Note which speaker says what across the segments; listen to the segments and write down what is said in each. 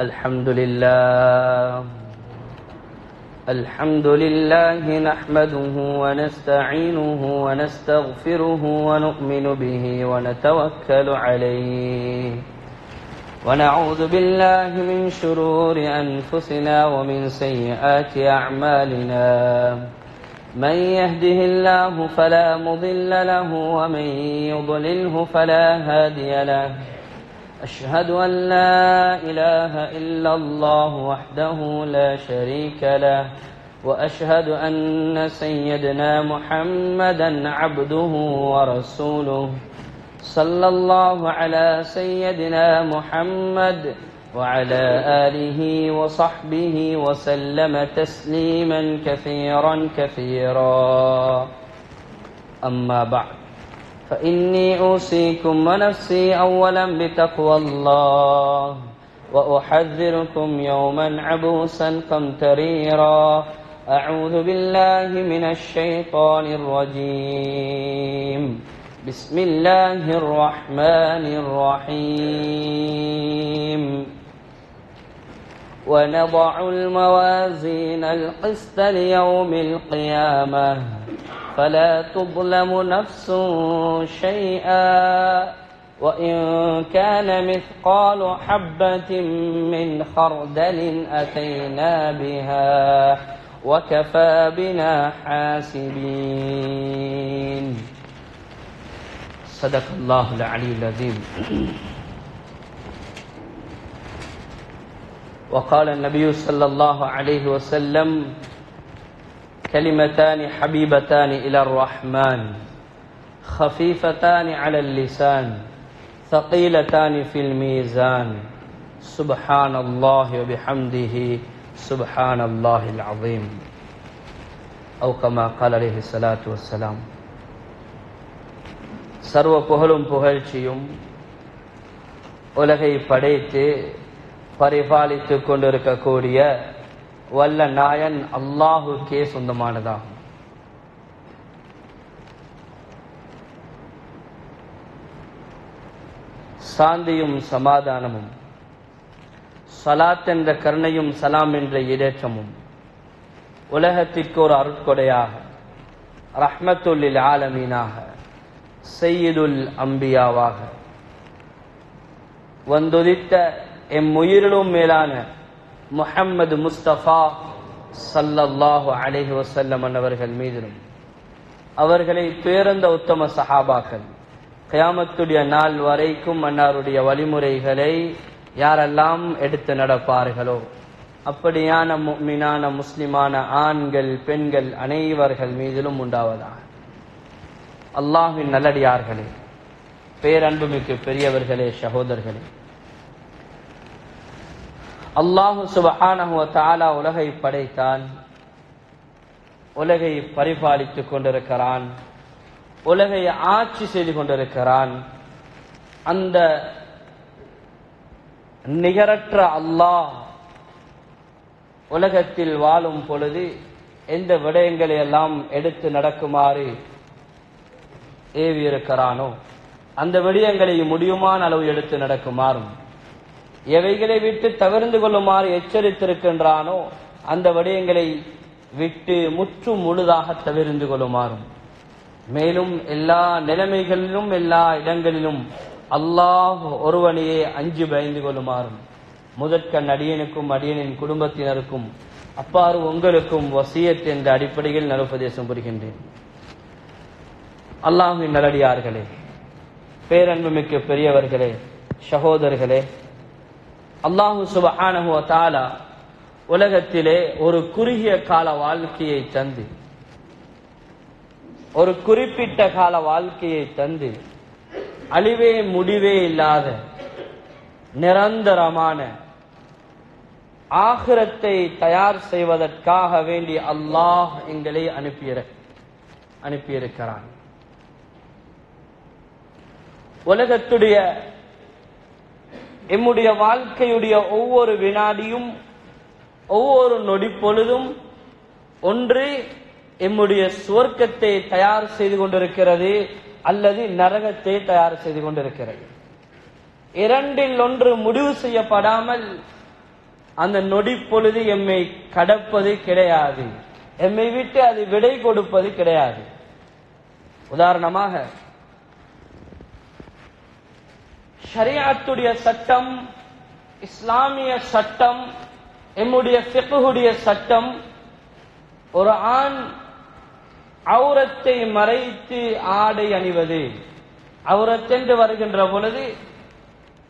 Speaker 1: الحمد لله نحمده ونستعينه ونستغفره ونؤمن به ونتوكل عليه ونعوذ بالله من شرور أنفسنا ومن سيئات أعمالنا من يهده الله فلا مضل له ومن يضلله فلا هادي له أشهد أن لا إله إلا الله وحده لا شريك له وأشهد أن سيدنا محمدا عبده ورسوله صلى الله على سيدنا محمد وعلى آله وصحبه وسلم تسليما كثيرا أما بعد فإني أوصيكم ونفسي أولا بتقوى الله وأحذركم يوما عبوسا قمطريرا أعوذ بالله من الشيطان الرجيم بسم الله الرحمن الرحيم ونضع الموازين القسط ليوم القيامة فلا تظلم نفس شيئا وإن كان مثقال حبة من خردل أتينا بها وكفى بنا حاسبين صدق الله العلي العظيم وقال النبي صلى الله عليه وسلم كلمتان حبيبتان إلى الرحمن خفيفتان على اللسان ثقيلتان في الميزان سبحان الله وبحمده سبحان الله العظيم أو كما قال عليه الصلاة والسلام சர்வ புகழும் புகழ்ச்சியும் உலகை படைத்து பரிபாலித்து கொண்டிருக்கக்கூடிய வல்ல நாயன் அல்லாஹுக்கே சொந்தமானதாகும். சாந்தியும் சமாதானமும் சலாத் என்ற கருணையும் சலாம் என்ற இடேற்றமும் உலகத்திற்கு ஒரு அருட்கொடையாக ரஹ்மத்துல்லில் ஆலமீனாக சையீதுல் அம்பியாவாக வந்துதித்த எம்முயிரிலும் மேலான முஹம்மது முஸ்தபா ஸல்லல்லாஹு அலைஹி வஸல்லம் அவர்கள் மீதிலும் அவர்களை பேரந்த உத்தம சஹாபாக்கள் கியாமத்துடைய நாள் வரைக்கும் அன்னாருடைய வழிமுறைகளை யாரெல்லாம் எடுத்து நடப்பார்களோ அப்படியான முஃமினான முஸ்லிமான ஆண்கள் பெண்கள் அனைவர்கள் மீதிலும் உண்டாவதாக. அல்லாஹ்வின் நல்லடியார்களே, பேரன்புமிக்கு பெரியவர்களே, சகோதரர்களே, அல்லாஹு சுப்ஹானஹு வ தஆலா உலகை படைத்தான், உலகை பரிபாலித்துக் கொண்டிருக்கிறான், உலகை ஆட்சி செய்து கொண்டிருக்கிறான். அந்த நிகரற்ற அல்லாஹ் உலகத்தில் வாழும் பொழுது எந்த விடயங்களை எல்லாம் எடுத்து நடக்குமாறு ஏவி இருக்கிறானோ அந்த விடயங்களை முடியுமான அளவு எடுத்து நடக்குமாறும், எவைகளை விட்டு தவிர்ந்து கொள்ளுமாறு எச்சரித்திருக்கின்றானோ அந்த விடயங்களை விட்டு முற்று முழுதாக தவிர்ந்து கொள்ளுமாறும், மேலும் எல்லா நிலைமைகளிலும் எல்லா இடங்களிலும் அல்லாஹ் ஒருவனையே அஞ்சு பயந்து கொள்ளுமாறும் முதற்கண் அடியனுக்கும் அடியனின் குடும்பத்தினருக்கும் அப்பாறு உங்களுக்கும் வசியத் என்ற அடிப்படையில் நலுபதேசம் புரிகின்றேன். அல்லாஹ்வின் நல்லடியார்களே, பேரன்புமிக்க பெரியவர்களே, சகோதரர்களே, அல்லாஹு சுப்ஹானஹு வ தஆலா உலகத்திலே ஒரு குறுகிய கால வாழ்க்கையை தந்து, ஒரு குறிப்பிட்ட கால வாழ்க்கையை தந்து அழிவே முடிவே இல்லாத நிரந்தரமான ஆகிரத்தை தயார் செய்வதற்காக வேண்டி அல்லாஹ் எங்களை அனுப்பியிருக்கிறான். உலகத்துடைய எம்முடைய வாழ்க்கையுடைய ஒவ்வொரு வினாடியும் ஒவ்வொரு நொடி பொழுதும் ஒன்று எம்முடைய சுவர்க்கத்தை தயார் செய்து கொண்டிருக்கிறது அல்லது நரகத்தை தயார் செய்து கொண்டிருக்கிறது. இரண்டில் ஒன்று முடிவு செய்யப்படாமல் அந்த நொடி பொழுது எம்மை கடப்பது கிடையாது, எம்மை விட்டு அது விடை கொடுப்பது கிடையாது. உதாரணமாக ஷரியத்துடைய சட்டம், இஸ்லாமிய சட்டம், எம்முடைய ஃபிக்ஹுடைய சட்டம், ஒரு ஆண் அவுரத்தை மறைத்து ஆடை அணிவது. அவுரத்தென்று வருகின்ற பொழுது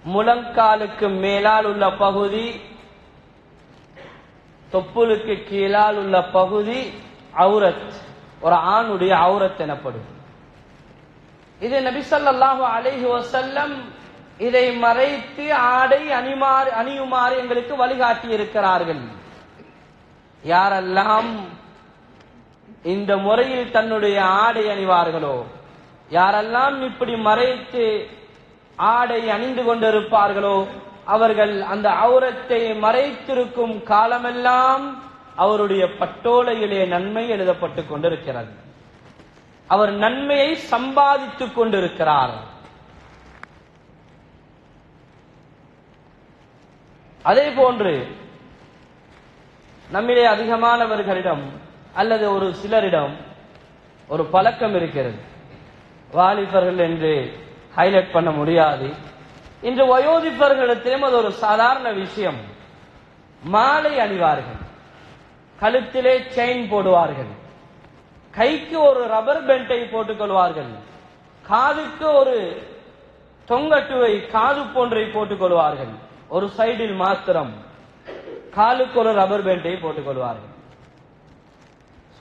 Speaker 1: முழங்காலுக்கு மேலால் உள்ள பகுதி, தொப்புளுக்கு கீழால் உள்ள பகுதி அவுரத், ஒரு ஆணுடைய அவுரத் எனப்படும். இது நபி ஸல்லல்லாஹு அலைஹி வஸல்லம் இதை மறைத்து ஆடை அணியுமாறு எங்களுக்கு வழிகாட்டி இருக்கிறார்கள். யாரெல்லாம் இந்த முறையில் தன்னுடைய ஆடை அணிவார்களோ, யாரெல்லாம் இப்படி மறைத்து ஆடை அணிந்து கொண்டிருப்பார்களோ, அவர்கள் அந்த அவுரத்தை மறைத்திருக்கும் காலமெல்லாம் அவருடைய பட்டோலையிலே நன்மை எழுதப்பட்டுக் கொண்டிருக்கிறது. அவர் நன்மையை சம்பாதித்துக் கொண்டிருக்கிறார். அதே போன்று நம்மிலே அதிகமானவர்களிடம் அல்லது ஒரு சிலரிடம் ஒரு பழக்கம் இருக்கிறது. வாலிபர்கள் என்று ஹைலைட் பண்ண முடியாது, இன்று வயோதிபர்களிடத்திலும் அது ஒரு சாதாரண விஷயம். மாலை அணிவார்கள், கழுத்திலே செயின் போடுவார்கள், கைக்கு ஒரு ரப்பர் பெண்டை போட்டுக் கொள்வார்கள், காதுக்கு ஒரு தொங்கட்டுவை காது போன்றை போட்டுக் கொள்வார்கள், ஒரு சைடில் மாத்திரம் காலுக்கு ஒரு ரப்பர் பெண்டை போட்டுக் கொள்வார்கள்.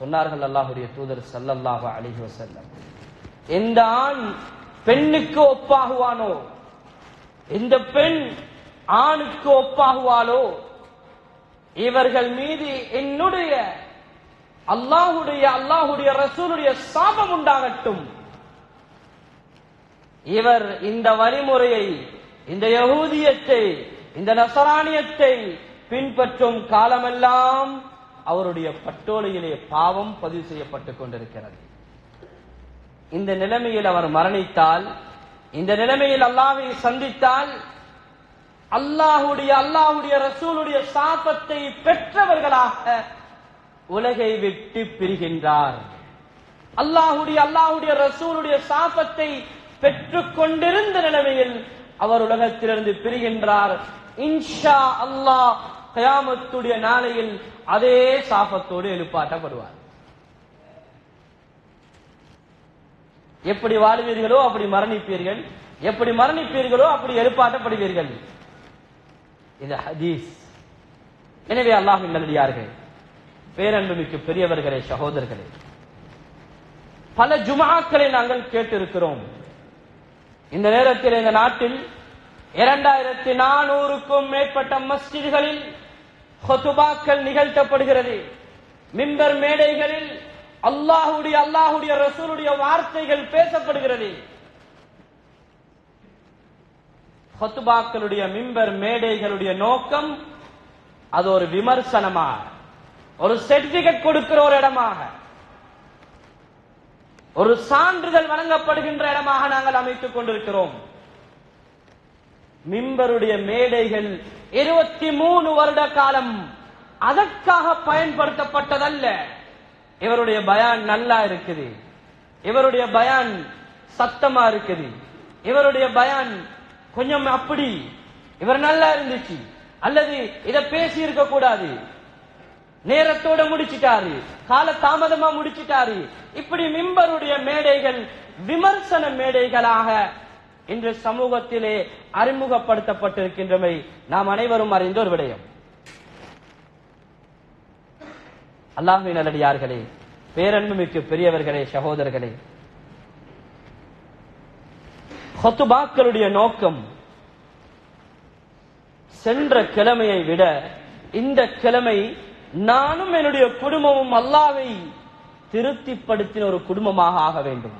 Speaker 1: சொன்னார்கள் அல்லாஹ்வுடைய தூதர் ஸல்லல்லாஹு அலைஹி வஸல்லம், எந்த ஆண் பெண்ணுக்கு ஒப்பாகுவானோ, இந்த பெண் ஆணுக்கு ஒப்பாகுவாளோ, இவர்கள் மீது என்னுடைய அல்லாஹுடைய ரசூலுடைய சாபம் உண்டாகட்டும். இவர் இந்த வழிமுறையை, இந்த யஹூதியத்தை, இந்த நசரானியத்தை பின்பற்றும் காலமெல்லாம் அவருடைய பட்டோலையிலே பாவம் பதிவு செய்யப்பட்டுக் கொண்டிருக்கிறது. இந்த நிலைமையில் அவர் மரணித்தால், இந்த நிலைமையில் அல்லாஹ்வை சந்தித்தால், அல்லாஹுடைய ரசூலுடைய சாபத்தை பெற்றவர்களாக உலகை விட்டு பிரிகின்றார். அல்லாஹுடைய ரசூலுடைய சாபத்தை பெற்றுக் கொண்டிருந்த நிலைமையில் அவர் உலகத்திலிருந்து பிரிகின்றார். இன்ஷா அல்லாஹ் கியாமத்துடைய நாளையில் அதே சாபத்தோடு எழுப்பாட்டப்படுவார். எப்படி வாழ்வீர்களோ அப்படி மரணிப்பீர்கள், எப்படி மரணிப்பீர்களோ அப்படி எழுப்பாட்டப்படுவீர்கள். இது ஹதீஸ். எனவே அல்லாஹ்வின் நல்லடியார்களே, பேரன்புமிக்க பெரியவர்களே, சகோதரர்களே, பல ஜுமாக்களை நாங்கள் கேட்டிருக்கிறோம். இந்த நேரத்தில் இந்த நாட்டில் 2400க்கும் மேற்பட்ட மஸ்ஜிதுகளில் ஹுதுபாக்கள் நிகழ்த்தப்படுகிறது. மிம்பர் மேடைகளில் அல்லாஹுடைய ரசூலுடைய வார்த்தைகள் பேசப்படுகிறது. ஹுதுபாக்களுடைய மிம்பர் மேடைகளுடைய நோக்கம் அது ஒரு விமர்சனமாக, ஒரு சர்டிபிகேட் கொடுக்கிற ஒரு இடமாக, ஒரு சான்றிதழ் வழங்கப்படுகின்ற இடமாக நாங்கள் அமைத்துக் கொண்டிருக்கிறோம். மிம்பருடைய மேடைகள் 23 வருட காலம் அதற்காக பயன்படுத்தப்பட்டதல்ல. இவருடைய பயான் நல்லா இருக்குது, இவருடைய பயான் சத்தமா இருக்குது, இவருடைய பயான் கொஞ்சம் அப்படி, இவர் நல்லா இருந்துச்சு, அல்லது இத பேசி இருக்க கூடாது, நேரத்தோட முடிச்சிட்டாரு, கால தாமதமா முடிச்சிட்டாரு, இப்படி மிம்பருடைய மேடைகள் விமர்சன மேடைகளாக இன்று சமூகத்திலே அறிமுகப்படுத்தப்பட்டிருக்கின்றமை நாம் அனைவரும் அறிந்த ஒரு விடயம். அல்லாஹ்வின் நல்லடியார்களே, பேரன்புமிக்க பெரியவர்களே, சகோதரர்களே, ஹுதுபாக்களுடைய நோக்கம் சென்ற கிழமையை விட இந்த கிழமை நானும் என்னுடைய குடும்பமும் அல்லாஹ்வை திருப்திப்படுத்தின ஒரு குடும்பமாக ஆக வேண்டும்.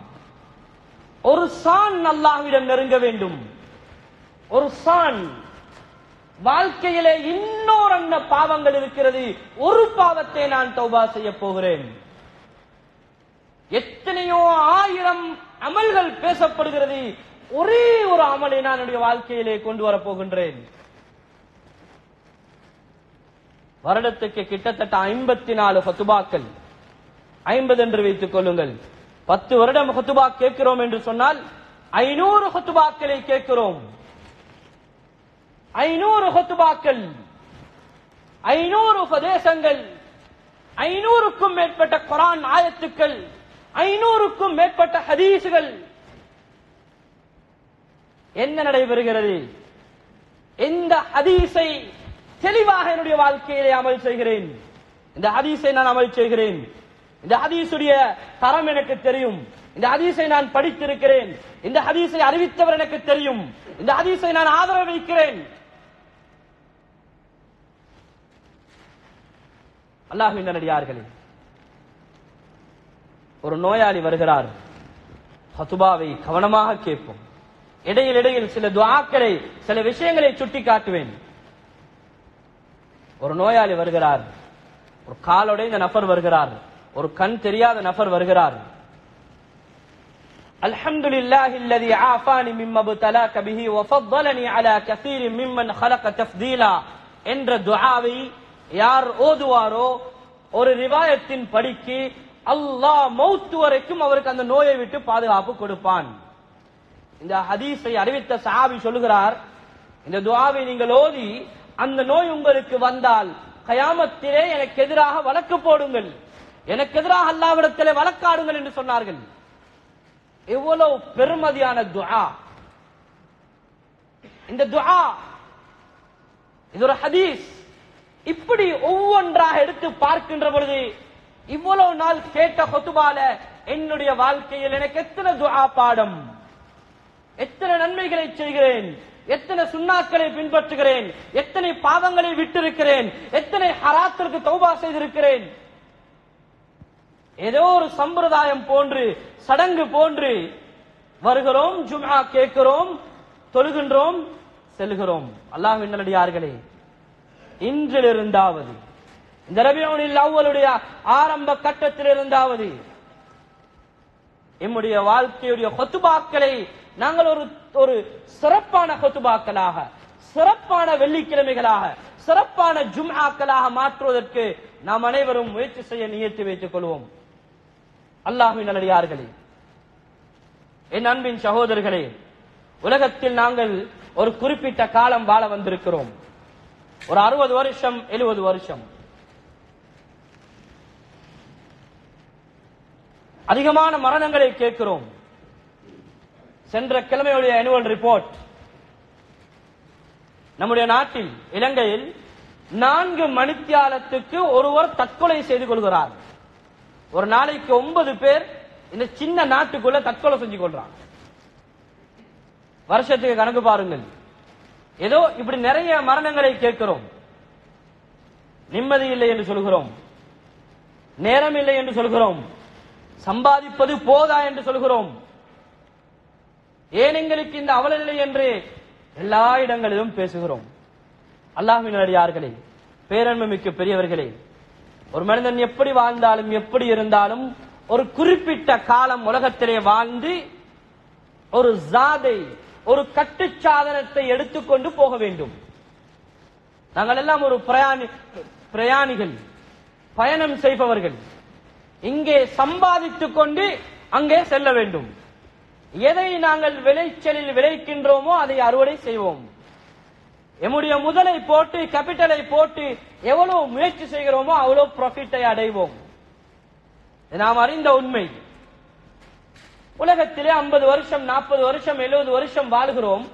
Speaker 1: ஒரு சான் அல்லாஹ்விடம் நெருங்க வேண்டும். ஒரு சான் வாழ்க்கையிலே இன்னொரு பாவங்கள் இருக்கிறது, ஒரு பாவத்தை நான் தௌபா செய்ய போகிறேன். எத்தனையோ 1000 அமல்கள் பேசப்படுகிறது, ஒரே ஒரு அமலை நான் என்னுடைய வாழ்க்கையிலே கொண்டு வரப் போகின்றேன். வருடத்துக்கு கிட்டத்தட்ட 54 ஹுதுபாக்கள். 50 என்று வைத்துக் கொள்ளுங்கள். 10 வருடம் ஹுதுபா கேட்கிறோம் என்று சொன்னால் 500 ஹுதுபாக்களை கேட்கிறோம். 500 ஹுதுபாக்கள், 500 உபதேசங்கள், 500க்கும் மேற்பட்ட குர்ஆன் ஆயத்துக்கள், 500க்கும் மேற்பட்ட ஹதீஸ்கள். என்ன நடைபெறுகிறது? இந்த ஹதீஸை தெளிவாக என்னுடைய வாழ்க்கையிலே அமல் செய்கிறேன். இந்த ஹதீஸை நான் அமல் செய்கிறேன். இந்த ஹதீஸுடைய தரம் எனக்கு தெரியும். இந்த ஹதீஸை நான் படித்திருக்கிறேன். இந்த ஹதீஸை அறிவித்தவர் எனக்கு தெரியும். இந்த ஹதீஸை நான் ஆதரவு வைக்கிறேன். அல்லாஹ்வின் நல்லடியார்களே, ஒரு நோயாளி வருகிறார். ஹுதுபாவை கவனமாக கேட்போம். இடையில் இடையில் சில துஆக்களை, சில விஷயங்களை சுட்டி காட்டுவேன். ஒரு நோயாளி வருகிறார். ஒரு காலோடைந்த நபர் வருகிறார். ஒரு கண் தெரியாத நபர் வருகிறார். அல்ஹம்துலில்லாஹி அல்லதி ஆஃபானி மிம்ம பதலாக பிஹி வ ஃபضலனி அலா கஸீரின் மிம்மன் خلق தஃதீலா என்ற துஆவை யார் ஓதுவாரோ ஒரு ரிவாயத்தின் படிக்கு அல்லாஹ் மௌத் வரைக்கும் அவருக்கு அந்த நோயை விட்டு பாதுகாப்பு கொடுப்பான். இந்த ஹதீஸை அறிவித்த சஹாபி சொல்லுகிறார், இந்த துஆவை நீங்கள் ஓதி அந்த நோய் உங்களுக்கு வந்தால் கயாமத்திலே எனக்கு எதிராக வழக்கு போடுங்கள், எனக்கு எதிராக அல்லாஹ்விடத்திலே வழக்காடுங்கள் என்று சொன்னார்கள். எவ்வளவு பெருமதியான துஆ இந்த துஆ! இது ஒரு ஹதீஸ். இப்படி ஒவ்வொன்றாக எடுத்து பார்க்கின்ற பொழுது இவ்வளவு நாள் கேட்ட ஹுதுபால என்னுடைய வாழ்க்கையில் எனக்கு எத்தனை துஆ பாடம், எத்தனை நன்மைகளை செய்கிறேன், எத்தனை சுன்னாக்களை பின்பற்றுகிறேன், எத்தனை பாவங்களை விட்டிருக்கிறேன், எத்தனை ஹராத்திற்கு தௌபா செய்திருக்கிறேன். ஏதோ ஒரு சம்பிரதாயம் போன்று, சடங்கு போன்று வருகிறோம், ஜும்ஆ கேட்கிறோம், தொழுகின்றோம், செல்கிறோம். அல்லாஹ்வின் நல்லடியார்களே, இன்றிலிருந்தாவது, இந்த ரபியுல் அவ்வலுடைய ஆரம்ப கட்டத்தில் இருந்தாவது நம்முடைய வாழ்க்கையுடைய ஹுதுபாக்களை நாங்கள் ஒரு சிறப்பான ஹுதுபாக்களாக, சிறப்பான வெள்ளிக்கிழமைகளாக, சிறப்பான ஜும்ஆக்களாக மாற்றுவதற்கு நாம் அனைவரும் முயற்சி செய்ய நியத்து வைத்துக் கொள்வோம். அல்லாஹ்வின் நல்லடியார்களே, என் அன்பின் சகோதரர்களே, உலகத்தில் நாங்கள் ஒரு குறிப்பிட்ட காலம் வாழ வந்திருக்கிறோம். ஒரு 60 வருஷம், 70 வருஷம். அதிகமான மரணங்களை கேட்கிறோம். சென்ற கிழமையுடைய ஆனுவல் ரிப்போர்ட், நம்முடைய நாட்டில் இலங்கையில் 4 மணித்தியாலத்துக்கு ஒருவர் தற்கொலை செய்து கொள்கிறார். ஒரு நாளைக்கு 9 பேர் இந்த சின்ன நாட்டுக்குள்ள தற்கொலை செஞ்சு கொள்றாங்க. வருஷத்துக்கு கணக்கு பாருங்கள். ஏதோ இப்படி நிறைய மரணங்களை கேட்கிறோம். நிம்மதி இல்லை என்று சொல்கிறோம், நேரம் இல்லை என்று சொல்கிறோம், சம்பாதிப்பது போதா என்று சொல்கிறோம். ஏன் எங்களுக்கு இந்த அவலநிலை என்று எல்லா இடங்களிலும் பேசுகிறோம். அல்லாஹ்வின் நல்லடியார்களே, பேரன்மைமிக்க பெரியவர்களே, ஒரு மனிதன் எப்படி வாழ்ந்தாலும் எப்படி இருந்தாலும் ஒரு குறிப்பிட்ட காலம் உலகத்திலே வாழ்ந்து ஒரு ஜாதை, ஒரு கட்டுச்சாதனத்தை எடுத்துக்கொண்டு போக வேண்டும். நாங்கள் எல்லாம் ஒரு பிரயாணிகள், பயணம் செய்பவர்கள். இங்கே சம்பாதித்துக் கொண்டு அங்கே செல்ல வேண்டும். எதை நாங்கள் விளைச்சலில் விளைக்கின்றோமோ அதை அறுவடை செய்வோம். எம்முடைய முதலை போட்டு, கேபிட்டலை போட்டு எவ்வளவு முயற்சி செய்கிறோமோ அவ்வளவு ப்ராஃபிட்டை அடைவோம். நாம் அறிந்த உண்மை. உலகத்திலே 50 வருஷம், 40 வருஷம், 70 வருஷம் வாழ்கிறோம்.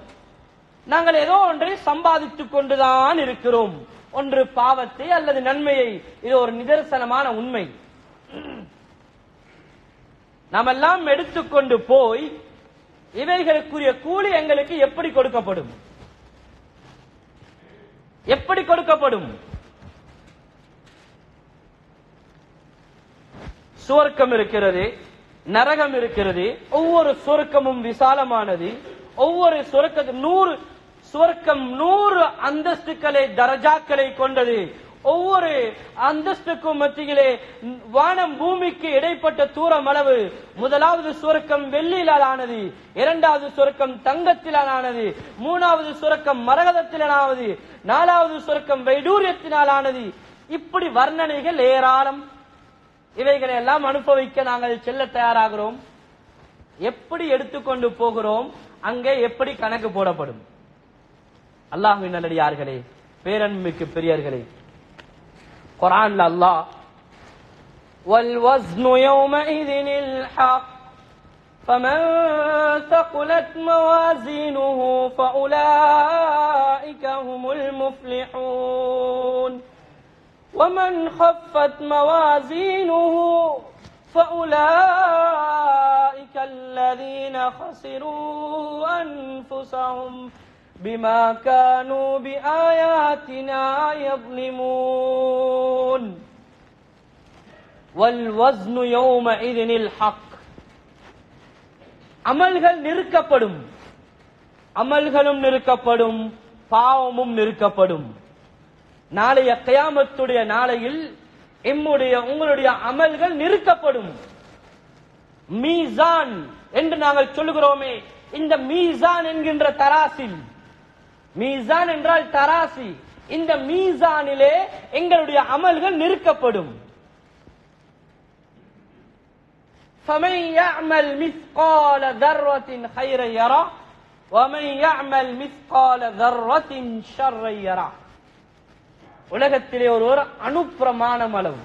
Speaker 1: நாங்கள் ஏதோ ஒன்றை சம்பாதித்துக் கொண்டுதான் இருக்கிறோம். ஒன்று பாவத்தை அல்லது நன்மையை. இது ஒரு நிதர்சனமான உண்மை. நாம் எல்லாம் எடுத்துக்கொண்டு போய் இவைகளுக்குரிய கூலி எங்களுக்கு எப்படி கொடுக்கப்படும்? எப்படி கொடுக்கப்படும்? சுவர்க்கம் இருக்கிறது, நரகம் இருக்கிறது. ஒவ்வொரு சுவர்க்கமும் விசாலமானது. ஒவ்வொரு சுவர்க்கம் 100 அந்தஸ்துக்களை, தரஜாக்களை கொண்டது. ஒவ்வொரு அந்தஸ்துக்கும் மத்தியிலே வானம் பூமிக்கு இடைப்பட்ட தூரம் அளவு. முதலாவது சுவர்க்கம் வெள்ளியிலால் ஆனது, 2வது சுவர்க்கம் தங்கத்திலால் ஆனது, 3வது சுவர்க்கம் மரகதத்திலானது, 4வது சுவர்க்கம் வைடூரியத்தினால் ஆனது. இப்படி வர்ணனைகள் ஏராளம். இவைகளை எல்லாம் அனுபவிக்க நாங்கள் செல்ல தயாராகிறோம். எப்படி எடுத்துக்கொண்டு போகிறோம், அங்கே எப்படி கணக்கு போடப்படும். அல்லாஹ்வின் நல்லடியார்களே, பேரன்மிக்கு பெரியர்களே, குர்ஆன்ல அல்லாஹ் வல் வஸ்னு யௌமஇதினில் ஹக் فمن ثقلت موازينه فأولئك هم المفلحون ومن خفت موازينه فأولئك الذين خسروا أنفسهم بما كانوا بآياتنا يظلمون والوزن يومئذ الحق. அமல்கள் நிறுக்கப்படும், அமல்களும் நிறுக்கப்படும், பாவமும் நிறுக்கப்படும். நாளைய கியாமத்துடைய நாளையில் உங்களுடைய அமல்கள் நிறுக்கப்படும். மீசான் என்று நாங்கள் சொல்லுகிறோமே, இந்த மீசான் என்கின்ற தராசில், மீசான் என்றால் தராசி, இந்த மீசானிலே எங்களுடைய அமல்கள் நிறுக்கப்படும். فمن يعمل مثقال ذرة خيرا يره ومن يعمل مثقال ذرة شرا يره. உலகத்திலே ஒரு அணுப்பிரமாணம் அளவு,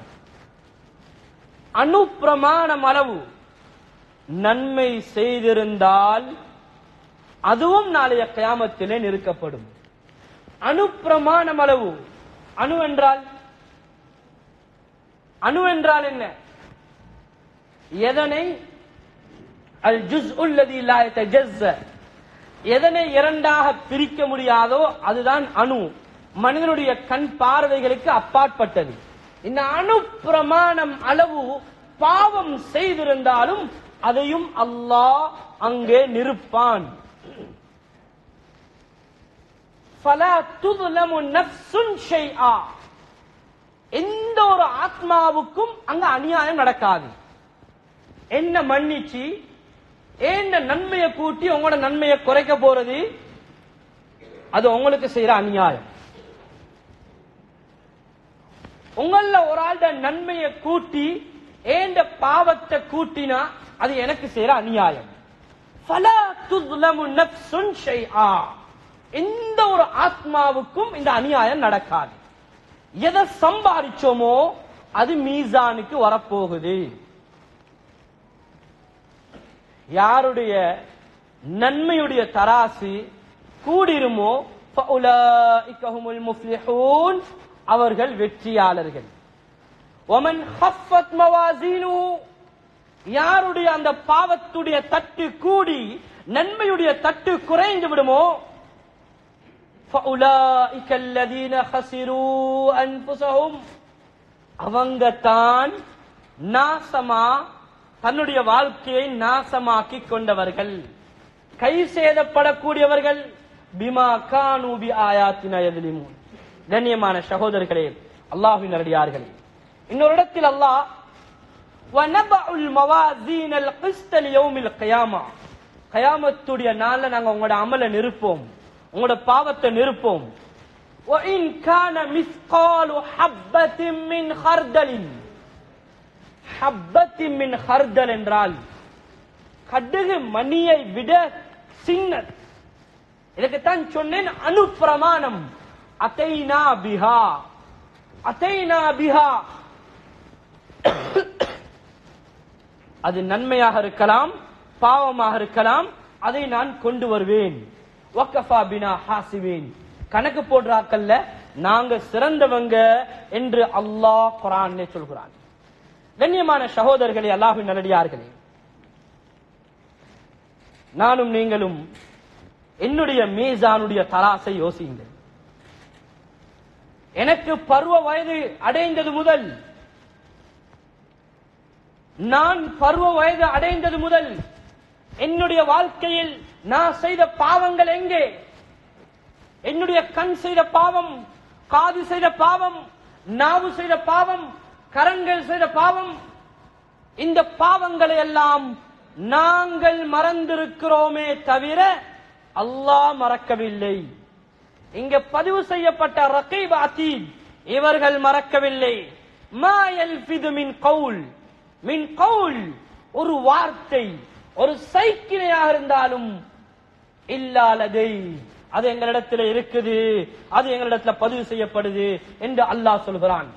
Speaker 1: அணுப்பிரமாணம் அளவு நன்மை செய்திருந்தால் அதுவும் நாளைய கியாமத்திலே நிறுக்கப்படும். அணுப்பிரமாணம் அளவு. அணு என்றால் என்ன? எதனை அல் ஜுஸ்உல் லதி லா யதஜஸ்ஸா, எதனை இரண்டாக பிரிக்க முடியாதோ அதுதான் அணு. மனிதனுடைய கண் பார்வைகளுக்கு அப்பாற்பட்டது. இந்த அணு பிரமாணம் அளவு பாவம் செய்திருந்தாலும் அதையும் அல்லாஹ் அங்கே நிறுப்பான். ஃபலா துظلمு நஃப்ஸுன் ஷைஆ. எந்த ஒரு ஆத்மாவுக்கும் அங்க அநியாயம் நடக்காது. என்ன மன்னிச்சு என்ன நன்மையை கூட்டி உங்களோட நன்மையை குறைக்க போறது, அது உங்களுக்கு செய்யற அநியாயம். உங்கள ஒரு ஆள் நன்மையை கூட்டி ஏண்ட பாவத்தை கூட்டினா அது எனக்கு செய்யற அநியாயம். ஃபலா துظلمு நஃப்ஸுன் ஷைஆ. எந்த ஒரு ஆத்மாவுக்கும் இந்த அநியாயம் நடக்காது. எதை சம்பாதிச்சோமோ அது மீசானுக்கு வரப்போகுது. யாருடைய நன்மையுடைய தராசு கூடிருமோ فَأُولَئِكَ هُمُ الْمُفْلِحُونَ, அவர்கள் வெற்றியாளர்கள். وَمَنْ خَفَّتْ مَوَازِينُهُ, யாருடைய அந்த பாவத்துடைய தட்டு கூடி நன்மையுடைய தட்டு குறைந்து விடுமோ فَأُولَئِكَ الَّذِينَ خَسِرُوا أَنفُسَهُمْ, அவங்க தான் நாசமா தன்னுடைய வாழ்க்கையை நாசமாக்கி கொண்டவர்கள், கை சேதப்படக்கூடியவர்கள். பிமா கானூ பி ஆயாத்தினா யத்லிமூன். கண்ணியமான சகோதரர்களே, அல்லாஹ்வின் நல்லடியார்களே, இன்னொரு இடத்தில் அல்லாஹ் வனபஉல் மவாசீனல் கிஸ்த லியௌமில் கியாமா, கியாமத்துடைய நாள்ல நாங்க உங்களோட அமலை நிறுப்போம், உங்களோட பாவத்தை நிறுப்போம். وَإِنْ كَانَ مِثْقَالُ حَبَّةٍ مِّنْ خَرْدَلٍ. ஹப்பத்தின் மின் ஹர்தல் என்றால் கடுகு மணியை விட சின்ன. இதுக்குத்தான் சொன்னேன் அணு பிரமாணம். அதைனா பிஹா, அதைனா பிஹா. அது நன்மையாக இருக்கலாம், பாவமாக இருக்கலாம், அதை நான் கொண்டு வருவேன். வக்கஃபா பினா ஹாசிபீன், கணக்கு போடுறாக்கல்ல நாங்க சிறந்தவங்க என்று அல்லாஹ் குர்ஆனிலே சொல்கிறான். கண்ணியமான சகோதரர்களே, அல்லாஹ்வின் நல்லடியார்களே, நானும் நீங்களும் என்னுடைய மீசானுடைய தராசை யோசியுங்கள். எனக்கு பருவ வயது அடைந்தது முதல், நான் பருவ வயது அடைந்தது முதல் என்னுடைய வாழ்க்கையில் நான் செய்த பாவங்கள் எங்கே? என்னுடைய கண் செய்த பாவம், காது செய்த பாவம், நாவு செய்த பாவம், கரங்கள் செய்த பாவம், இந்த பாவங்களை எல்லாம் நாங்கள் மறந்திருக்கிறோமே தவிர அல்லாஹ் மறக்கவில்லை. இங்க பதிவு செய்யப்பட்ட ரகீப் அதீத் இவர்கள் மறக்கவில்லை. மா யல்ஃபிது மின் கவுல் ஒரு வார்த்தை, ஒரு சைக்கிளையாக இருந்தாலும் இல்லா லதை அது எங்களிடத்தில் இருக்குது, அது எங்களிடத்தில் பதிவு செய்யப்படுது என்று அல்லாஹ் சொல்கிறான்.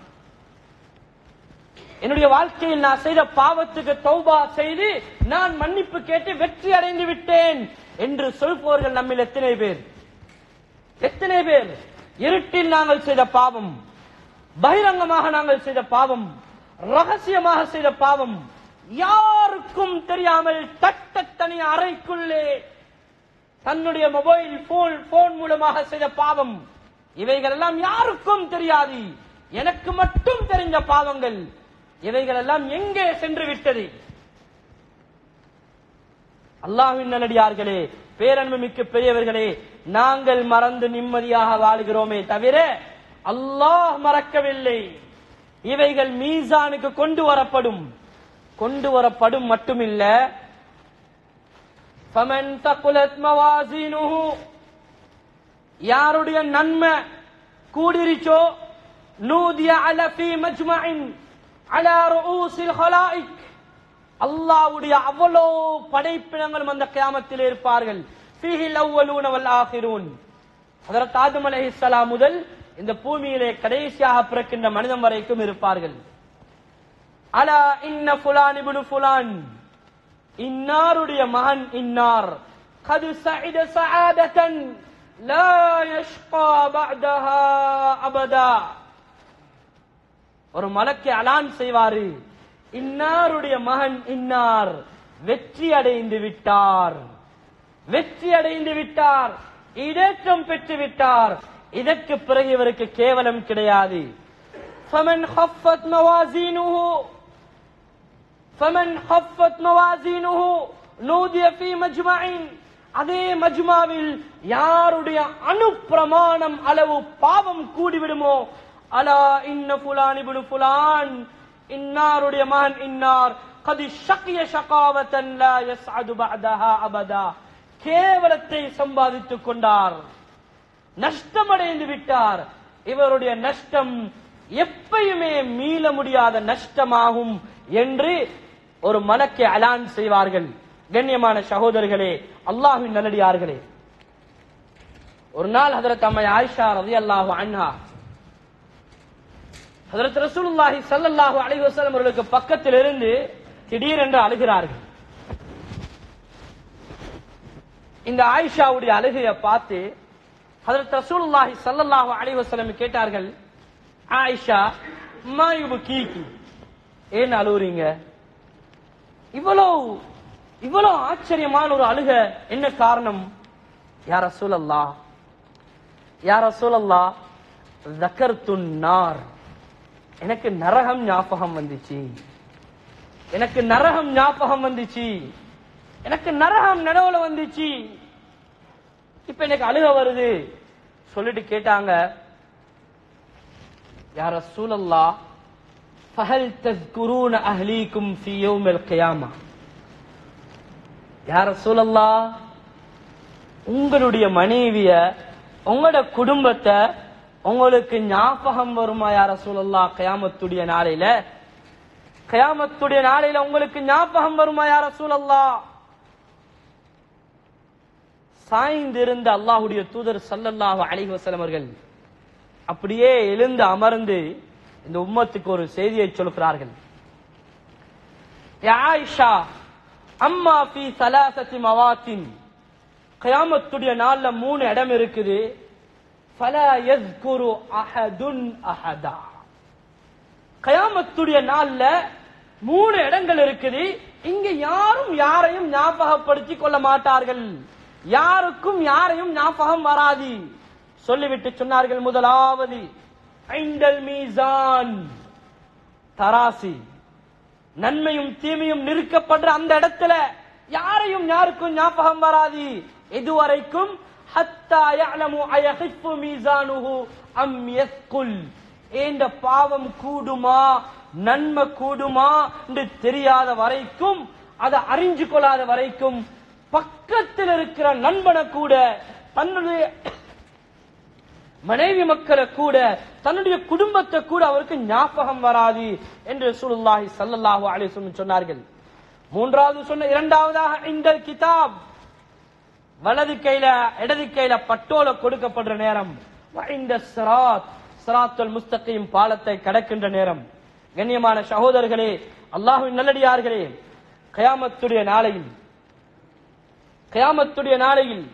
Speaker 1: என்னுடைய வாழ்க்கையில் நான் செய்த பாவத்துக்கு தௌபா செய்து நான் மன்னிப்பு கேட்டு வெற்றி அடைந்து விட்டேன் என்று சொல்பவர்கள் நம்மில் எத்தனை பேர்? எத்தனை பேர்? இருட்டில் நாங்கள் செய்த பாவம், பகிரங்கமாக நாங்கள் செய்த பாவம், ரகசியமாக செய்த பாவம், யாருக்கும் தெரியாமல் தனி அறைக்குள்ளே தன்னுடைய மொபைல் போன் மூலமாக செய்த பாவம், இவைகள் எல்லாம் யாருக்கும் தெரியாது, எனக்கு மட்டும் தெரிந்த பாவங்கள். இவைகள் எல்லாம் எங்கே சென்று விட்டது? அல்லாஹ்வின் நல்லடியார்களே, பேரன்பு மிக்க பெரியவர்களே, நாங்கள் மறந்து நிம்மதியாக வாழுகிறோமே தவிர அல்லாஹ் மறக்கவில்லை. இவைகள் மீசானுக்கு கொண்டு வரப்படும் மட்டுமில்ல. ஃபமன் தகுலத் மவாஸினுஹு யாருடைய நன்மை கூடிருச்சோ நூதிய அல ஃபீ மஜ்மஇன் அலா ரூஸில் ஹலாயிக் அல்லாஹ்வுடைய அவ்வளோ படைப்பினங்களும் அந்த கியாமத்தில் இருப்பார்கள். ஃபீஹில் அவ்வலூன வல் ஆகிரூன் ஹஜ்ரத் ஆதம் அலைஹிஸ்ஸலாம் முதல் இந்த பூமியிலே கடைசியாக பிறக்கின்ற மனிதன் வரைக்கும் இருப்பார்கள். அலா இன்ன ஃபுலான் இப்னு ஃபுலான் இன்னாருடைய மகன் இன்னார் கது சஇத சஆதத்தன் லா யஷ்கா பஅதஹா அபதா ஒரு மலக்கு அலான் செய்வாரு, இன்னாருடைய மகன் இன்னார் வெற்றி அடைந்து விட்டார், இடேற்றம் பெற்று விட்டார், இதற்கு பிறகு இவருக்கு கேவலம் கிடையாது. ஃபமன் ஹஃபத் மவாஸினுஹு நூதிய ஃபீ மஜ்மஇன் அதே மஜ்மாவில் யாருடைய அனுப்பிரமாணம் அளவு பாவம் கூடிவிடுமோ அலா இன்ன ஃபுலான் இப்னு ஃபுலான் இன்னாருடைய மகன் இன்னார் கதி ஷகிய ஷகாவத்தன் லா யஸ்அது பஅதஹா அபதா கேவலத்தை சம்பாதித்துக் கொண்டார், நஷ்டமடைந்து விட்டார். இவருடைய நஷ்டம் எப்பயுமே மீள முடியாத நஷ்டமாகும் என்று ஒரு மலக்கை அலான் செய்வார்கள். கண்ணியமான சகோதரர்களே, அல்லாஹ்வின் நல்லடியார்களே, ஒரு நாள் ஹஜ்ரத் அம்மை ஆயிஷா ரலியல்லாஹு அன்ஹா ஹஜ்ரத் ரசூலுல்லாஹி ஸல்லல்லாஹு அலைஹி வஸல்லம் அவர்களுக்கு பக்கத்தில் இருந்து திடீரென்று அழுகிறார்கள். இந்த ஆயிஷாவுடைய அழுகையை பார்த்து ஹஜ்ரத் ரசூலுல்லாஹி ஸல்லல்லாஹு அலைஹி வஸல்லம் கேட்டார்கள், ஆயிஷா மா யுபகீகி ஏன் அழுவுறீங்க? இவ்வளவு ஆச்சரியமான ஒரு அழுக, என்ன காரணம்? யா ரசூலல்லாஹ் ஸக்கர்துன் நார் எனக்கு நரகம் ஞாபகம் வந்துச்சு, எனக்கு நரகம் நனவுல வந்துச்சு, இப்ப எனக்கு அழுக வருது சொல்லிட்டு கேட்டாங்க, யா ரசூலல்லாஹ் ஃபஹல் தஸ்குரூன அஹ்லீக்கும் ஃபீ யௌமில் கியாமா யா ரசூலல்லாஹ் உங்களுடைய மனைவிய, உங்களோட குடும்பத்தை உங்களுக்கு ஞாபகம் வருமா யா ரசூலல்லாஹ்? கியாமத்துடைய நாளையில உங்களுக்கு ஞாபகம் வருமா யா ரசூலல்லாஹ்? சாய்ந்திருந்த அல்லாஹ்வுடைய தூதர் ஸல்லல்லாஹு அலைஹி வஸல்லம் அவர்கள் அப்படியே எழுந்து அமர்ந்து இந்த உம்மத்துக்கு ஒரு செய்தியை சொல்கிறார்கள். யா ஆயிஷா அம்மா ஃபீ ஸலாஸத்தி மவாத்தின் கியாமத்துடைய நாள்ல 3 இடம் இருக்குது. ஃபலா யஸ்குரு அஹதுன் அஹதா கியாமத்துடைய நாள்ல 3 இடங்கள் இருக்குது. இங்க யாரும் யாரையும் ஞாபகப்படுத்திக் கொள்ள மாட்டார்கள், யாருக்கும் யாரையும் ஞாபகம் வராது சொல்லிவிட்டு சொன்னார்கள், முதலாவது ஐண்டல் மீசான் தராசி, நன்மையும் தீமையும் நிறுக்கப்படுற அந்த இடத்துல யாருக்கும் ஞாபகம் வராது. இதுவரைக்கும் ஹத்தா யஅலமு அயஹிஃபு மீசானுஹு அம் யஸ்குல் இந்த பாவம் கூடுமா நன்மை கூடுமா என்று தெரியாத வரைக்கும், அதை அறிஞ்சு கொள்ளாத வரைக்கும் பக்கத்தில் இருக்கிற நண்பனை கூட மனைவி மக்களை கூட தன்னுடைய குடும்பத்தை கூட அவருக்கு ஞாபகம் வராது என்று ரசூலுல்லாஹி ஸல்லல்லாஹு அலைஹி வஸல்லம் சொன்னார்கள். மூன்றாவது சொன்ன இரண்டாவதாக இந்த கிதாப் வலது கையில இடது கையில பட்டோல கொடுக்கப்படுற நேரம், இந்த சிராத்துல் முஸ்தகீம் பாலத்தை கடக்கின்ற நேரம். கண்ணியமான சகோதரர்களே, அல்லாஹ்வின் நல்லடியார்களே, கியாமத்துடைய நாளையில்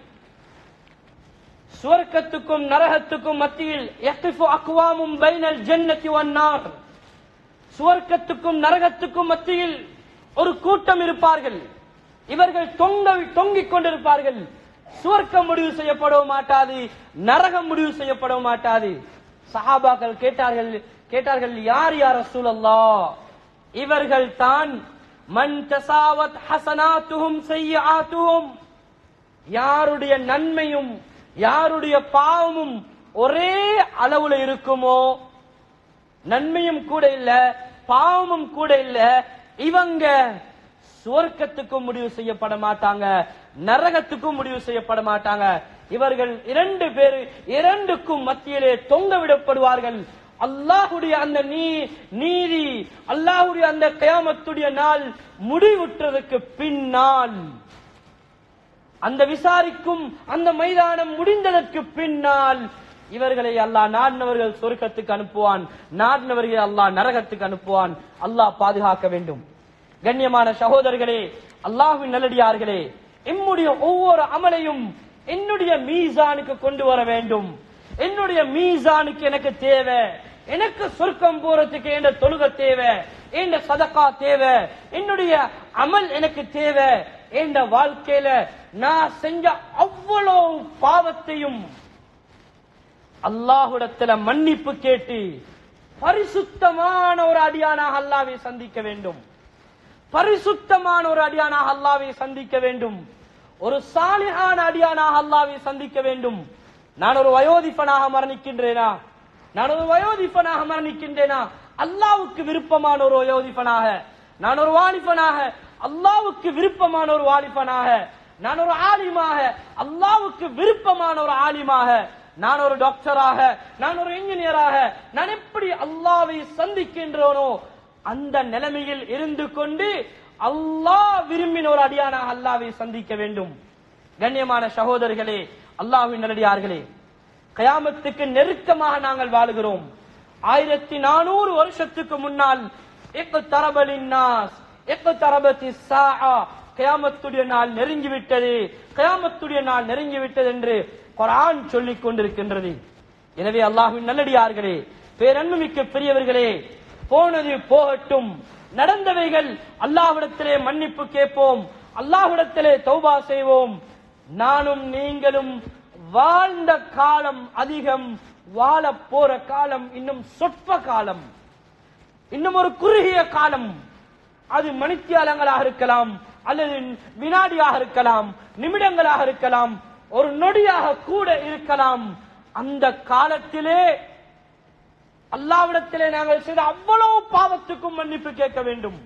Speaker 1: சுவர்க்கத்துக்கும் நரகத்துக்கும் மத்தியில் யக்ஃபு அக்வாமும் பைனல் ஜன்னதி வன்னார், சுவர்க்கத்துக்கும் நரகத்துக்கும் மத்தியில் ஒரு கூட்டம் இருப்பார்கள். இவர்கள் தொங்கிக் கொண்டிருப்பார்கள். சுவர்க்கம் முடிவு செய்யப்படவும் மாட்டாது, நரகம் முடிவு செய்யப்படவும் மாட்டாது. சஹாபாக்கள் கேட்டார்கள், யார் யா ரசூலல்லாஹ்? இவர்கள் தான் மன் தஸாவத் ஹஸனாத்துஹும் ஸய்யிஆத்துஹும், யாருடைய நன்மையும் யாருடைய பாவமும் ஒரே அளவுல இருக்குமோ, நன்மையும் கூட இல்ல பாவமும் கூட இல்ல, இவங்க சுவர்க்கத்துக்கும் முடிவு செய்யப்பட மாட்டாங்க, நரகத்துக்கும் முடிவு செய்யப்பட மாட்டாங்க. இவர்கள் இரண்டுக்கும் மத்தியிலே தொங்க விடப்படுவார்கள். அல்லாஹுடைய அந்த நீதி, அல்லாஹுடைய அந்த கியாமத்துடைய நாள் முடிவுற்றதுக்கு பின்னால், அந்த விசாரிக்கும் அந்த மைதானம் முடிந்ததற்கு பின்னால் இவர்களை அல்லாஹ் நாடினவர்கள் சொர்க்கத்துக்கு அனுப்புவான், நாடினவர்கள் அல்லாஹ் நரகத்துக்கு அனுப்புவான். அல்லாஹ் பாதுகாக்க வேண்டும். கண்ணியமான சகோதரர்களே, அல்லாஹ்வின் நல்லடியார்களே, என்னுடைய ஒவ்வொரு அமலையும் என்னுடைய மீசானுக்கு கொண்டு வர வேண்டும். என்னுடைய மீசானுக்கு எனக்கு தேவை. எனக்கு சொர்க்கம் போறதுக்கு என்ற தொழுகை தேவை, என்ற சதகா தேவை, என்னுடைய அமல் எனக்கு தேவை. என்ற வாழ்க்கையில நான் செஞ்ச அவ்வளவு பாவத்தையும் அல்லாஹ்விடத்துல மன்னிப்பு கேட்டு பரிசுத்தமான ஒரு அடியானாக அல்லாஹ்வை சந்திக்க வேண்டும். பரிசுத்தமான ஒரு அடியானாக அல்லாஹ்வை சந்திக்க வேண்டும். ஒரு சாலிஹான அடியானாக அல்லாஹ்வை சந்திக்க வேண்டும். நான் ஒரு வயோதிபனாக மரணிக்கின்றேனா? அல்லாஹ்வுக்கு விருப்பமான ஒரு வயோதிபனாக, நான் ஒரு வாலிபனாக அல்லாஹ்வுக்கு விருப்பமான ஒரு வாலிபனாக, நான் ஒரு ஆலிமாக அல்லாஹ்வுக்கு விருப்பமான ஒரு ஆலிமாக, நான் ஒரு டாக்டராக, நான் ஒரு இன்ஜினியராக, நான் எப்படி அல்லாஹ்வை சந்திக்கின்றேனோ அந்த நிலைமையில் இருந்து கொண்டு அல்லாஹ் விரும்பின ஒரு அடியானாக அல்லாஹ்வை சந்திக்க வேண்டும். கண்ணியமான சகோதரர்களே, அல்லாஹ்வின் நல்லடியார்களே, கியாமத்துக்கு நெருக்கமாக நாங்கள் வாழுகிறோம். 1400 வருஷத்துக்கு முன்னால் இக்தரபலின் நாஸ் இக்தரபத்திஸ் ஸாஆ, கியாமத்துடைய நாள் நெருங்கிவிட்டது, கியாமத்துடைய நாள் நெருங்கிவிட்டது என்று குர்ஆன் சொல்லிக் கொண்டிருக்கின்றது. எனவே அல்லாஹ்வின் நல்லடியார்களே, பேரன்புமிக்க பெரியவர்களே, போனது போகட்டும். நடந்தவைகள் அல்லாஹ்விடத்திலே மன்னிப்பு கேட்போம், அல்லாஹ்விடத்திலே தௌபா செய்வோம். நானும் நீங்களும் வாழ்ந்த காலம் அதிகம், வாழ போற காலம் இன்னும் சொற்ப காலம், இன்னும் ஒரு குறுகிய காலம். அது மணித்தியாலங்களாக இருக்கலாம், அல்லது வினாடியாக இருக்கலாம், நிமிடங்களாக இருக்கலாம், ஒரு நொடியாக கூட இருக்கலாம். அந்த காலத்திலே அல்லாஹ்விடத்திலே நாங்கள் செய்த அவ்வளவு பாவத்துக்கும் மன்னிப்பு கேட்க வேண்டும்.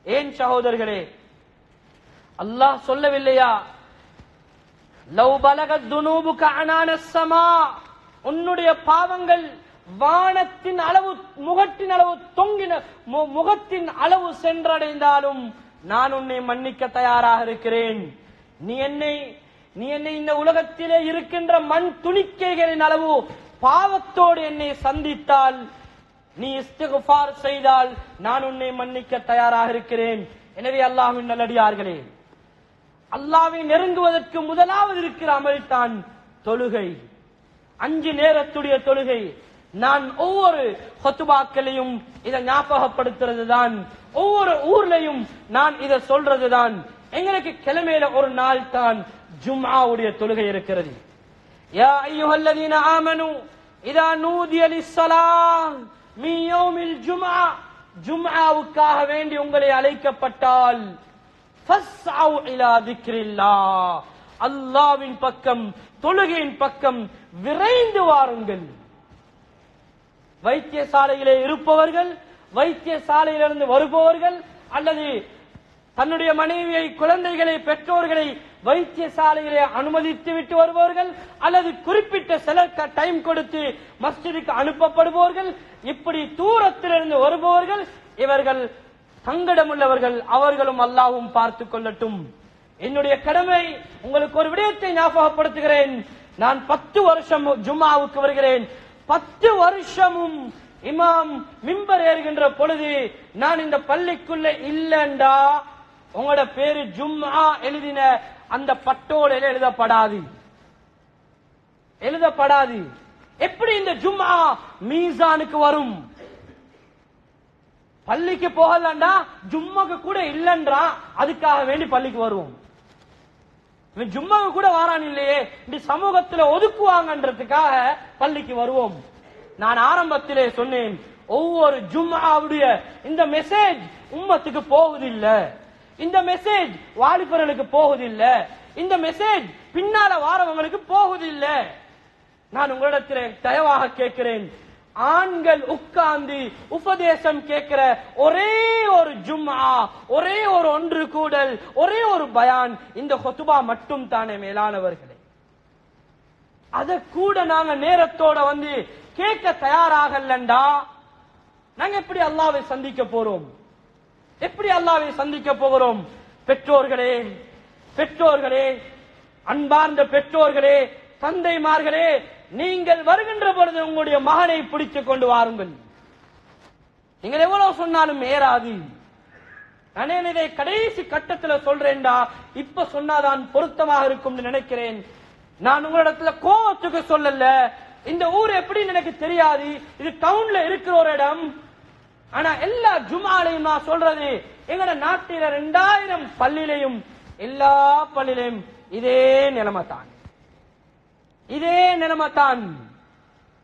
Speaker 1: ஏன் சகோதரர்களே, அல்லாஹ் சொல்லவில்லையா, லவ் பலகத் துனூபுக அனானஸ் ஸமா, உன்னுடைய பாவங்கள் வானத்தின் அளவு, முகத்தின் அளவு தொங்கின, முகத்தின் அளவு சென்றடைந்தாலும் நான் உன்னை மன்னிக்க தயாராக இருக்கிறேன். நீ என்னை இந்த உலகத்திலே இருக்கின்ற மண் துணிக்கைகளின் அளவு பாவத்தோடு என்னை சந்தித்தால், நீ இஸ்திக்ஃபார் செய்தால் நான் உன்னை மன்னிக்க தயாராக இருக்கிறேன். எனவே அல்லாஹ்வின் நல்லடியார்களே, அல்லாஹ்வை நெருங்குவதற்கு முதலாவது இருக்கிற அமல் தான் தொழுகை, 5 நேரத்துடைய தொழுகை. நான் ஒவ்வொரு ஹுத்பாக்களையும் இதை ஞாபகப்படுத்துறது தான், ஒவ்வொரு ஊர்லையும் நான் இதை சொல்றது தான். எங்களுக்கு கிழமையில ஒரு நாள் தான் ஜும்ஆவுடைய தொழுகை இருக்கிறது. யா அய்யுஹல்லதீன ஆமனு இதா நூதிய லிஸ்ஸலாஹ் மின் யௌமில் ஜும்ஆ, ஜும்ஆவுக்காக வேண்டி உங்களை அழைக்கப்பட்டால் ஃபஸ்அவு இலா திக்ரில்லாஹ், அல்லாஹ்வின் பக்கம், தொழுகையின் பக்கம் விரைந்து வாருங்கள். வைத்தியசாலையிலே இருப்பவர்கள், வைத்தியசாலையிலிருந்து வருபவர்கள், அல்லது தன்னுடைய மனைவியை, குழந்தைகளை, பெற்றோர்களை வைத்தியசாலையிலே அனுமதித்து விட்டு வருபவர்கள் அல்லது குறிப்பிட்ட சில டைம் கொடுத்து மஸ்ஜிதுக்கு அனுப்பப்படுபவர்கள், இப்படி தூரத்திலிருந்து வருபவர்கள் இவர்கள் சங்கடமுள்ளவர்கள். அவர்களும் அல்லாஹ்வும் பார்த்து கொள்ளட்டும். என்னுடைய கடமை உங்களுக்கு ஒரு விடயத்தை ஞாபகப்படுத்துகிறேன். நான் 10 வருஷம் ஜும்ஆவுக்கு வருகிறேன். 10 வருஷமும் இமாம் மிம்பர் ஏறுகின்ற பொழுது நான் இந்த பள்ளிக்குள்ள இல்லண்டா உங்களோட பேரு ஜும்ஆ எழுதின அந்த பட்டோடு எழுதப்படாது. எப்படி இந்த ஜும்ஆ மீசானுக்கு வரும்? பள்ளிக்கு போகலண்டா ஜும்மாக்கு கூட இல்லன்றா, அதுக்காக வேண்டி பள்ளிக்கு வருவோம். ஜும்மாக்கு கூட வாரான் இல்லையே, இந்த சமூகத்துல ஒதுக்குவாங்கன்றதுக்காக பள்ளிக்கு வருவோம். நான் ஆரம்பத்திலே சொன்னேன், ஒவ்வொரு ஜும்ஆவுடைய இந்த மெசேஜ் உம்மத்துக்கு போகுதில்லை, இந்த மெசேஜ் வாலிபர்களுக்கு போகுதில்லை, இந்த மெசேஜ் பின்னால வாரவங்களுக்கு போகுதில்லை. நான் உங்களிடத்திலே தயவாக கேட்கிறேன், ஆண்கள் உட்கார்ந்து உபதேசம் கேட்கிற ஒரே ஒரு ஜும்ஆ, ஒரே ஒரு ஒன்று கூடல், ஒரே ஒரு பயான் இந்த ஹுத்பா மட்டும் தானே மேலானவர்களே. அத கூட நாங்க நேரத்தோட வந்து கேட்க தயாராகலண்டா நாங்க எப்படி அல்லாஹ்வை சந்திக்க போறோம்? எப்படி அல்லாஹ்வை சந்திக்க போகிறோம்? பெற்றோர்களே, அன்பார்ந்த பெற்றோர்களே, தந்தைமார்களே, நீங்கள் வருகின்ற பொழுது உங்களுடைய மகனை பிடித்துக் கொண்டு வாருங்கள். நீங்கள் எவ்வளவு சொன்னாலும் ஏறாது. நான் இதை கடைசி கட்டத்தில் சொல்றேன்டா, இப்ப சொன்னாதான் பொருத்தமாக இருக்கும் நினைக்கிறேன். நான் உங்களிடத்துல கோவத்துக்கு சொல்லல. இந்த ஊர் எப்படின்னு எனக்கு தெரியாது, இது டவுன்ல இருக்கிற ஒரு இடம். ஆனா எல்லா ஜும்ஆலையும் நான் சொல்றது, எங்கட நாட்டில 2000 பள்ளியிலையும் எல்லா பள்ளியிலையும் இதே நிலைமை தான்.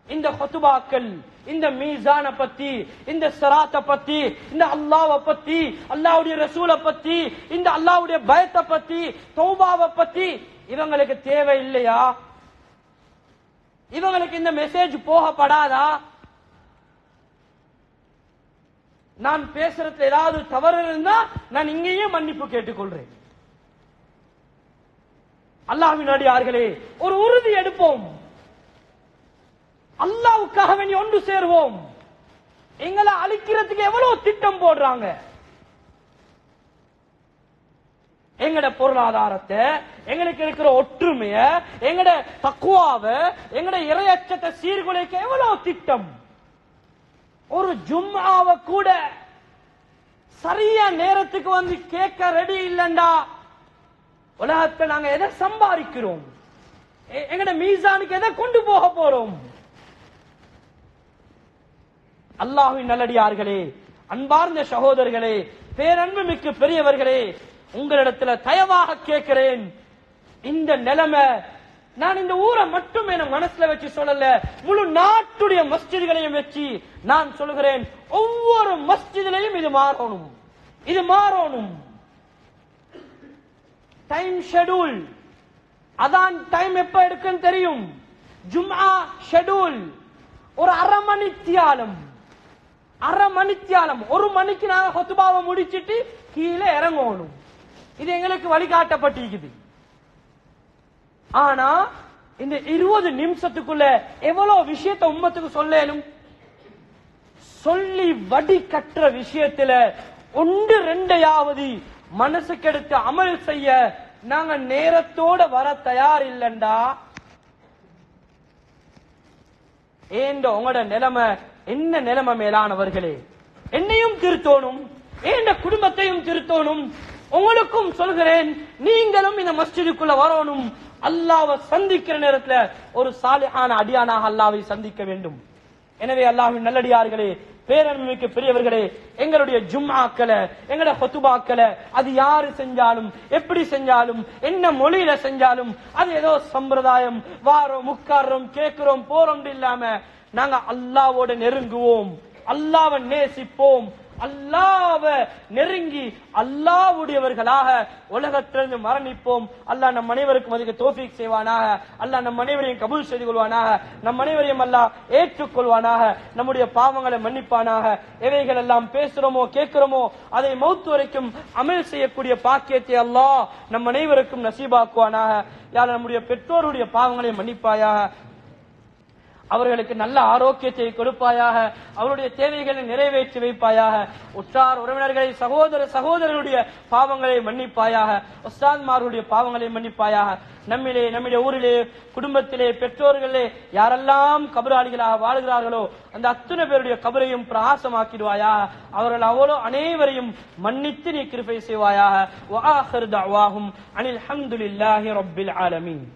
Speaker 1: இந்த ஹுத்பாக்கள், இந்த மீசான பத்தி, இந்த ஸிராத்த பத்தி, இந்த அல்லாஹ்வை பத்தி, அல்லாஹ்வுடைய ரசூலை பத்தி, இந்த அல்லாஹ்வுடைய பயத்தை பத்தி, தௌபாவை பத்தி இவங்களுக்கு தேவை இல்லையா? இவங்களுக்கு இந்த மெசேஜ் போகப்படாதா? நான் பேசுறதுல ஏதாவது தவறு இருந்தா நான் இங்கேயே மன்னிப்பு கேட்டுக்கொள்றேன். அல்லாஹ்வின் அடியார்களே, ஒரு உறுதி எடுப்போம். அல்லாஹ்வுக்காக வேண்டி ஒன்று சேருவோம். எங்களை அழிக்கிறதுக்கு எவ்வளவு திட்டம் போடுறாங்க. எங்கட பொருளாதாரத்தை, எங்களுக்கு இருக்கிற ஒற்றுமைய, எங்கட தக்குவாவை, எங்கட இறையச்சத்தை சீர்குலைக்க எவ்வளவு திட்டம். ஒரு ஜும்ஆவை கூட சரியா நேரத்துக்கு வந்து கேட்க ரெடி இல்லண்டா உலகத்தை நாங்க எதை சம்பாதிக்கிறோம்? எங்கட மீசானுக்கு எதை கொண்டு போக போறோம்? அல்லாஹ்வின் நல்லடியார்களே, அன்பார்ந்த சகோதரர்களே, பேரன்பு மிக்க பெரியவர்களே, உங்களிடத்துல தயவாக கேட்கிறேன். இந்த நிலைமை நான் இந்த ஊரை மட்டும் என மனசுல வச்சு சொல்லல, முழு நாட்டுடைய மஸ்ஜிதுகளையும் வச்சு நான் சொல்கிறேன். ஒவ்வொரு மஸ்ஜிதிலையும் இது மாறணும். டைம் ஷெட்யூல், அதான் டைம் எப்ப எடுக்குன்னு தெரியும். ஜும்ஆ ஷெட்யூல் ஒரு அரை மணித்தியாலம் 1 மணிக்கு நாங்க ஹுத்பாவை முடிச்சிட்டு கீழே இறங்கணும். இது எங்களுக்கு வழிகாட்டப்பட்டிருக்குது. ஆனா இந்த 20 நிமிஷத்துக்குள்ள எவ்வளவு விஷயத்தை உம்மத்துக்கு சொல்லலும். சொல்லி வடி கற்ற விஷயத்துல 1-2 மனசுக்கு எடுத்து அமல் செய்ய நாங்க நேரத்தோட வர தயார் இல்லண்டா, ஏண்ட உங்களோட நிலைமை என்ன நிலைமை மேலானவர்களே? என்னையும் திருத்தோணும், ஏண்ட குடும்பத்தையும் திருத்தோணும். உங்களுக்கும் சொல்கிறேன், நீங்களும் இந்த மஸ்ஜிதுக்குள்ள வரணும். அல்லாஹ்வை சந்திக்கிற நேரத்துல ஒரு சாலிஹான அடியானாக அல்லாஹ்வை சந்திக்க வேண்டும். எனவே அல்லாஹ்வின் நல்லடியார்களே, பேரன்மிக்க பெரியவர்களே, எங்களுடைய ஜும்ஆக்களை, எங்களோட ஹுத்பாக்களை அது யாரு செஞ்சாலும், எப்படி செஞ்சாலும், என்ன மொழியில செஞ்சாலும், அது ஏதோ சம்பிரதாயம், வாரோம் உட்கார்றோம் கேட்கிறோம் போறோம் இல்லாம நாங்க அல்லாஹ்வோட நெருங்குவோம், அல்லாஹ்வை நேசிப்போம், அல்லாஹ்வை நெருங்கி அல்லாஹ்வுடையவர்களாக உலகத்திலிருந்து மரணிப்போம். அல்லாஹ் நம் அனைவருக்கும் அதுக்கு தௌஃபீக் செய்வானாக. அல்லாஹ் நம் அனைவரையும் கபூல் செய்து கொள்வானாக. நம் அனைவரையும் அல்லாஹ் ஏற்றுக்கொள்வானாக. நம்முடைய பாவங்களை மன்னிப்பானாக. எவைகள் எல்லாம் பேசுறோமோ கேட்கிறோமோ அதை மௌத் வரைக்கும் அமல் செய்யக்கூடிய பாக்கியத்தை அல்லாஹ் நம் அனைவருக்கும் நசீபாக்குவானாக. யார் நம்முடைய பெற்றோருடைய பாவங்களை மன்னிப்பாயாக. அவர்களுக்கு நல்ல ஆரோக்கியத்தை கொடுப்பாயாக. அவருடைய தேவைகளை நிறைவேற்றி வைப்பாயாக. உற்றார் உறவினர்களை சகோதரர்களுடைய பாவங்களை மன்னிப்பாயாக. உஸ்தாத்மார்களுடைய பாவங்களை மன்னிப்பாயாக. நம்முடைய ஊரிலே குடும்பத்திலே பெற்றோர்களே யாரெல்லாம் கபராளிகளாக வாழ்கிறார்களோ அந்த அத்தனை பேருடைய கபரையும் பிரகாசமாக்கிடுவாயாக. அவர்கள் அவ்வளோ அனைவரையும் மன்னித்து நீ கிருபை செய்வாயாக. வஆகிரு தஅவாஹும் அனில் ஹம்துலில்லாஹி ரப்பில் ஆலமீன்.